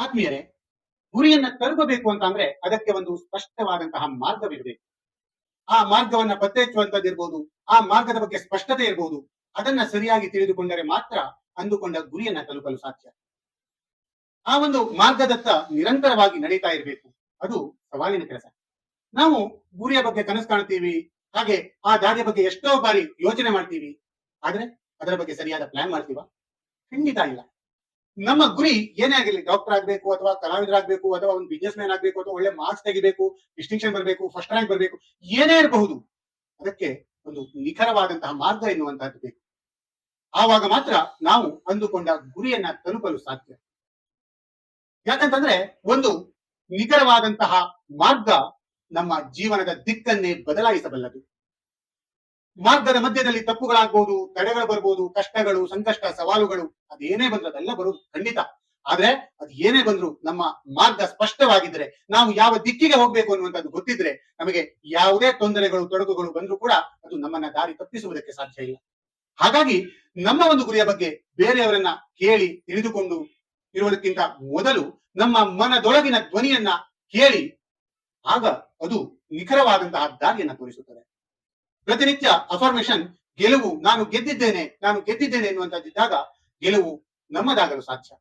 ಆತ್ಮೀಯರೇ, ಗುರಿಯನ್ನ ತಲುಪಬೇಕು ಅಂತ ಅಂದ್ರೆ ಅದಕ್ಕೆ ಒಂದು ಸ್ಪಷ್ಟವಾದಂತಹ ಮಾರ್ಗವಿರಬೇಕು. ಆ ಮಾರ್ಗವನ್ನ ಪತ್ತೆ ಹಚ್ಚುವಂತದ್ದಿರ್ಬೋದು, ಆ ಮಾರ್ಗದ ಬಗ್ಗೆ ಸ್ಪಷ್ಟತೆ ಇರಬಹುದು. ಅದನ್ನ ಸರಿಯಾಗಿ ತಿಳಿದುಕೊಂಡರೆ ಮಾತ್ರ ಅಂದುಕೊಂಡ ಗುರಿಯನ್ನ ತಲುಪಲು ಸಾಧ್ಯ. ಆ ಒಂದು ಮಾರ್ಗದತ್ತ ನಿರಂತರವಾಗಿ ನಡೀತಾ ಇರಬೇಕು. ಅದು ಸವಾಲಿನ ಕೆಲಸ. ನಾವು ಗುರಿಯ ಬಗ್ಗೆ ಕನಸು ಕಾಣ್ತೀವಿ, ಹಾಗೆ ಆ ದಾರಿಯ ಬಗ್ಗೆ ಎಷ್ಟೋ ಬಾರಿ ಯೋಚನೆ ಮಾಡ್ತೀವಿ. ಆದ್ರೆ ಅದರ ಬಗ್ಗೆ ಸರಿಯಾದ ಪ್ಲಾನ್ ಮಾಡ್ತೀವ? ಖಂಡಿತ ಇಲ್ಲ. ನಮ್ಮ ಗುರಿ ಏನೇ ಆಗಿರ್ಲಿ, ಡಾಕ್ಟರ್ ಆಗ್ಬೇಕು ಅಥವಾ ಕಲಾವಿದರಾಗಬೇಕು ಅಥವಾ ಒಂದು ಬಿಸ್ನೆಸ್ ಮ್ಯಾನ್ ಆಗ್ಬೇಕು ಅಥವಾ ಒಳ್ಳೆ ಮಾರ್ಕ್ಸ್ ತೆಗಿಬೇಕು, ಡಿಸ್ಟಿಂಕ್ಷನ್ ಬರಬೇಕು, ಫಸ್ಟ್ ರ್ಯಾಂಕ್ ಬರಬೇಕು, ಏನೇ ಇರಬಹುದು. ಅದಕ್ಕೆ ಒಂದು ನಿಖರವಾದಂತಹ ಮಾರ್ಗ ಎನ್ನುವಂತಹದ್ದು ಬೇಕು. ಆವಾಗ ಮಾತ್ರ ನಾವು ಅಂದುಕೊಂಡ ಗುರಿಯನ್ನ ತಲುಪಲು ಸಾಧ್ಯ. ಯಾಕಂತಂದ್ರೆ ಒಂದು ನಿಖರವಾದಂತಹ ಮಾರ್ಗ ನಮ್ಮ ಜೀವನದ ದಿಕ್ಕನ್ನೇ ಬದಲಾಯಿಸಬಲ್ಲದು. ಮಾರ್ಗದ ಮಧ್ಯದಲ್ಲಿ ತಪ್ಪುಗಳಾಗಬಹುದು, ತಡೆಗಳು ಬರ್ಬೋದು, ಕಷ್ಟಗಳು, ಸಂಕಷ್ಟ, ಸವಾಲುಗಳು ಅದೇನೇ ಬಂದ್ರು ಅದೆಲ್ಲ ಬರೋದು ಖಂಡಿತ. ಆದ್ರೆ ಅದು ಏನೇ ಬಂದ್ರು ನಮ್ಮ ಮಾರ್ಗ ಸ್ಪಷ್ಟವಾಗಿದ್ರೆ, ನಾವು ಯಾವ ದಿಕ್ಕಿಗೆ ಹೋಗ್ಬೇಕು ಅನ್ನುವಂಥದ್ದು ಗೊತ್ತಿದ್ರೆ, ನಮಗೆ ಯಾವುದೇ ತೊಂದರೆಗಳು, ತೊಡಕುಗಳು ಬಂದ್ರೂ ಕೂಡ ಅದು ನಮ್ಮನ್ನ ದಾರಿ ತಪ್ಪಿಸುವುದಕ್ಕೆ ಸಾಧ್ಯ ಇಲ್ಲ. ಹಾಗಾಗಿ ನಮ್ಮ ಒಂದು ಗುರಿಯ ಬಗ್ಗೆ ಬೇರೆಯವರನ್ನ ಕೇಳಿ ತಿಳಿದುಕೊಂಡು ಇರುವುದಕ್ಕಿಂತ ಮೊದಲು ನಮ್ಮ ಮನದೊಳಗಿನ ಧ್ವನಿಯನ್ನ ಕೇಳಿ, ಆಗ ಅದು ನಿಖರವಾದಂತಹ ದಾರಿಯನ್ನ ತೋರಿಸುತ್ತದೆ. ಪ್ರತಿನಿತ್ಯ ಅಫರ್ಮೇಶನ್, ಗೆಲುವು, ನಾನು ಗೆದ್ದಿದ್ದೇನೆ ಎನ್ನುವಂತದ್ದಿದ್ದಾಗ ಗೆಲುವು ನಮ್ಮದಾಗಲು ಸಾಧ್ಯ.